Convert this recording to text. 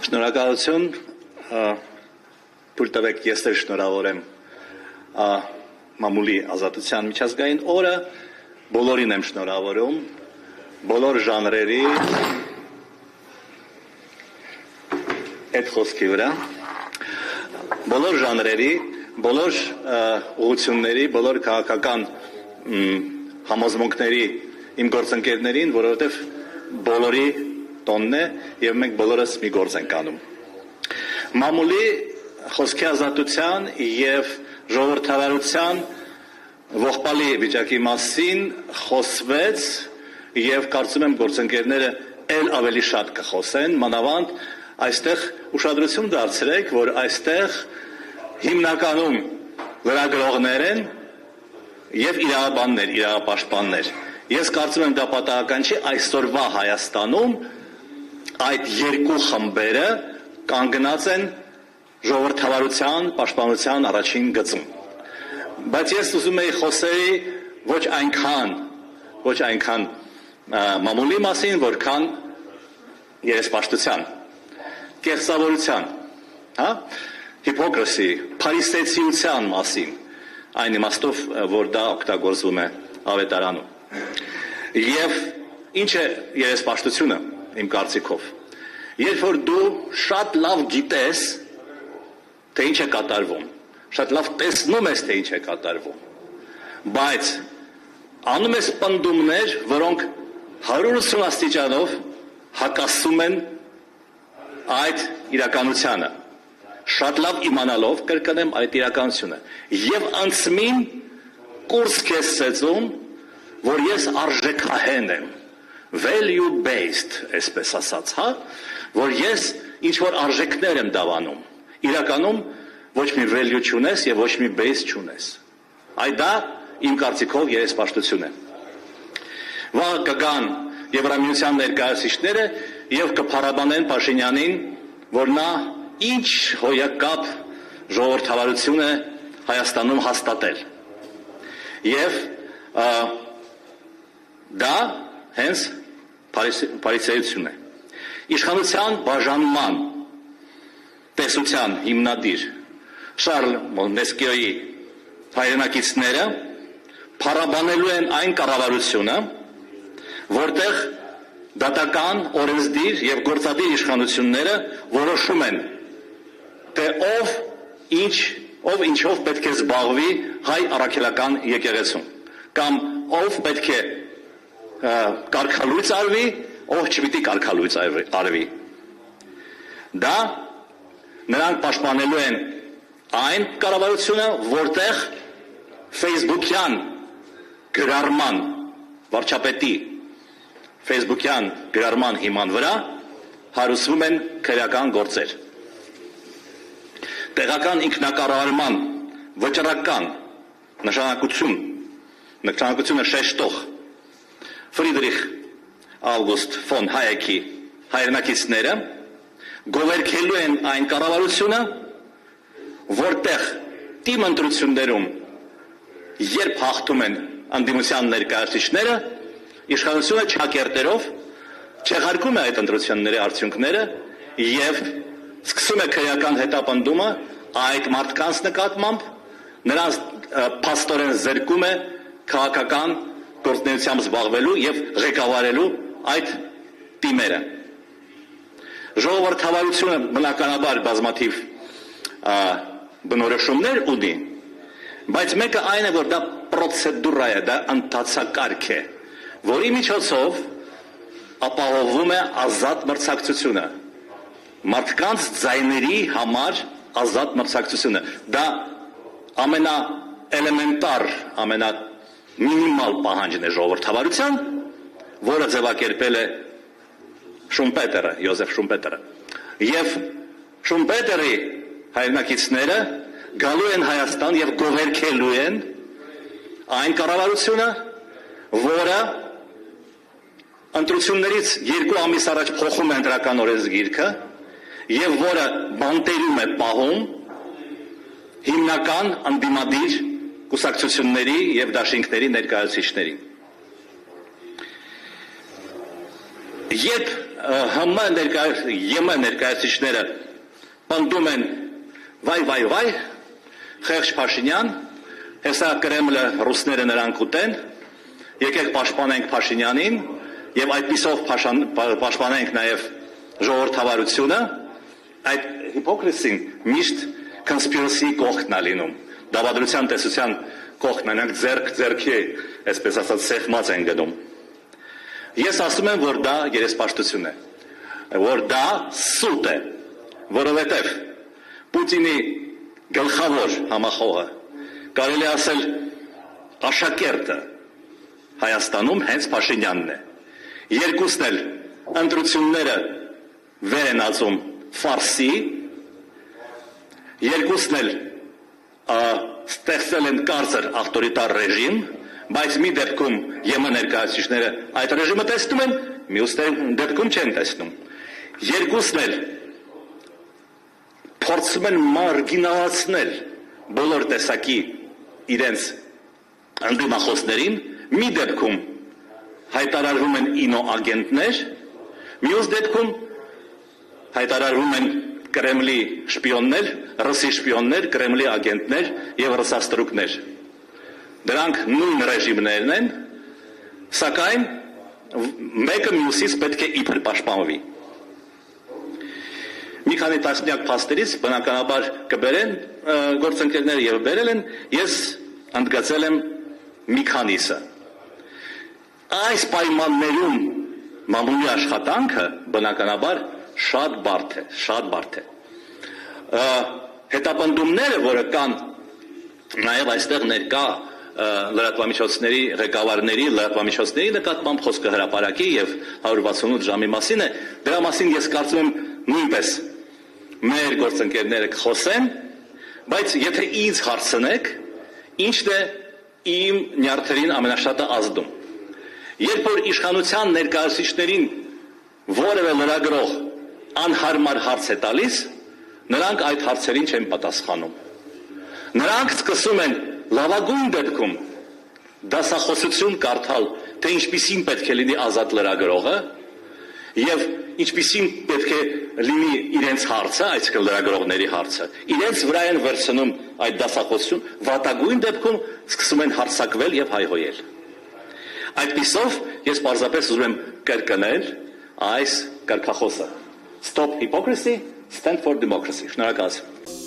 Շնորհակալություն, թույլ տվեք ես էլ շնորհավորեմ մամուլի ազատության միջազգային օրը, բոլորին եմ շնորհավորում, բոլոր ժանրերի այդ խոսքի վրա, բոլոր ժանրերի, բոլոր ուղղությունների, բոլոր քաղաքական համոզմունքների իմ գործընկերներին, որովհետև բոլորի տոնն է և մենք բոլորս մի գործ ենք անում։ Մամուլի խոսքի ազատության և ժողովրդավարության ողբալի վիճակի մասին խոսվեց և կարծում եմ գործընկերները էլ ավելի շատ կխոսեն, մանավանդ այստեղ ուշադրություն դարձրեք, որ այստեղ հիմնականում լրագրողներ են և իրավաբաններ, իրավապաշտպաններ։ Ես կարծում եմ դա պատահական չի, այսօրվա Հայաստանում այդ երկու խմբերը կանգնած են ժողովրդավարության, պաշտպանության առաջին գծում։ Բայց ես ուզում էի խոսեի ոչ այնքան մամուլի մասին, որքան երեսպաշտության, կեղծավորության, հիպոկրիսի, փարիսեցիության մասին, այն իմաստով, որ դա օգտագործվում է ավետարանում։ Եվ ինչ է երեսպաշտությունը իմ կարծիքով։ Երբ որ դու շատ լավ գիտես, թե ինչ է կատարվում, շատ լավ տեսնում ես, թե ինչ է կատարվում, բայց անում ես պնդումներ, որոնք 180 աստիճանով հակասում են այդ իրականությանը, շատ լավ իմանալով կրկնեմ այդ իրականությունը, և անցմին կուրս քեզ ծեծում, որ ես արժեքահեն եմ, value-based, այսպես ասած, որ ես ինչ-որ արժեքներ եմ դավանում, իրականում ոչ մի value չունես և ոչ մի base չունես։ Այդ դա իմ կարծիքով երեսպաշտություն է։ Վաղ կգան Եվրամիության ներկայացուցիչները և կփառաբանեն Փաշինյանին, որ նա ինչ հոյակապ ժողովրդավարություն է Հայաստանում հաստատել։ Եվ դա հենց փարիսեություն է։ Իշխանության բաժանման տեսության հիմնադիր Շարլ Մոնտեսկյոյի հայրենակիցները փառաբանելու են այն կառավարությունը, որտեղ դատական, օրենսդիր և գործադիր իշխանությունները որոշում են, թե ով ինչով պետք է զբաղվի հայ առաքելական եկեղեցում, կամ ով պետք է կարգալույծ արվի, ով չպիտի կարգալույծ արվի։ Դա նրանք պաշտպանելու են այն կառավարությունը, որտեղ ֆեյսբուքյան գրառման վարչապետի ֆեյսբուքյան գրառման հիման վրա հարուցվում են քրեական գործեր։ Տեղական ինքնակառավարման վճռական նշանակությունը շեշտող Ֆրիդրիխ Ավգուստ ֆոն Հայեկի հայրենակիցները գովերգելու են այն կառավարությունը, որտեղ թիմ ընտրություններում երբ հաղթում են անդիմության ներկայացուցիչները, իշխանությունը չակերտերով չեղարկում է այդ ընտրությունների արդյունքները և սկսում է քրեական հետապնդումը այդ մարդկանց նկատմամբ, նրանց փաստորեն զրկում է քաղաքական գործունեությամբ զբաղվելու և ղեկավարելու այդ թիմերը։ Ժողովրդավարությունը բնականաբար բազմաթիվ բնորոշումներ ունի, բայց մեկը այն է, որ դա պրոցեդուրա է, դա ընթացակարգ է, որի միջոցով ապահովում է ազատ մրցակցությունը, մարդկանց ձայների համար ազատ մրցակցությունը։ Դա ամենաէլեմենտար, ամենամինիմալ պահանջն է ժողովրդավարության, որը ձևակերպել է Շումպետերը, Յոզեֆ Շումպետերը։ Եվ Շումպետերի հայրենակիցները գալու են Հայաստան և գովերգելու են այն կառավարությունը, որը ընտրություններից 2 ամիս առաջ փոխում է ընտրական օրենսգիրքը և որը բանտերում է պահում հիմնական անդիմադիր կուսակցությունների և դաշինքների ներկայացուցիչներին։ Երբ ԵՄ ներկայացուցիչները պնդում են վայ, խեղճ Փաշինյան, հեսա Կրեմլը ռուսները նրան կուտեն, եկեք պաշտպանենք Փաշինյանին եւ այդպիսով պաշտպանենք նաեւ ժողովրդավարությունը, այդ հիպոկրիսին միշտ conspiracy կողքն է լինում, դավադրության տեսության կողքն է, ձերքի, այսպես ասած, սեղմած են գնում։ Ես ասում եմ, որ դա երեսպաշտություն է, որ դա սուտ է, որովհետև Պուտինի գլխավոր համախոհը, կարելի ասել աշակերտը Հայաստանում հենց Փաշինյանն է։ Երկուսն էլ ընտրությունները վեր են ածում ֆարսի, երկուսն էլ ստեղծել են կարծր ավտորիտար ռեժիմ, բայց մի դեպքում ԵՄ ներկայացուցիչները այդ ռեժիմը տեսնում են, մյուս դեպքում չեն տեսնում։ Երկուսն էլ փորձում են մարգինալացնել բոլոր տեսակի իրենց ընդդիմախոսներին, մի դեպքում հայտարարվում են ինոագենտներ, մյուս դեպքում հայտարարվում են Կրեմլի շպիոններ, ռուսի շպիոններ, Կրեմլի ագենտներ եւ ռուսաստրուկներ։ Դրանք նույն ռեժիմներն են, սակայն մեկը մյուսից պետք է իբր պաշտպանվի։ Մի քանի տասնյակ փաստերից բնականաբար կբերեն գործընկերները եւ բերել են, ես ընդգծել եմ մի քանիսը։ Այս պայմաններում մամուլի աշխատանքը բնականաբար շատ բարդ է։ Հետապնդումները, որը կան նաև այստեղ ներկա լրատվամիջոցների ղեկավարների, լրատվամիջոցների նկատմամբ խոսքը հրապարակի եւ 168 ժամի մասին է, դրա մասին ես կարծում եմ նույնպես մեր գործընկերները կխոսեն, բայց եթե ինձ հարցնեք, ինչն է իմ նյարդերին ամենաշատը ազդում։ Երբ որ իշխանության ներկայացուցիչներին որևէ լրագրող անհարմար հարց է տալիս, նրանք այդ հարցերին չեն պատասխանում։ Նրանք սկսում են լավագույն դեպքում դասախոսություն կարդալ, թե ինչպիսին պետք է լինի ազատ լրագրողը եւ ինչպիսին պետք է լինի իրենց հարցը, այսինքն լրագրողների հարցը։ Իրենց վրա են վերցնում այդ դասախոսություն, վատագույն դեպքում սկսում են հարձակվել եւ հայհոյել։ Այդպիսով ես պարզապես ուզում եմ կրկնել այս կարգախոսը. Stop hypocrisy, stand for democracy. Շնորհակալություն։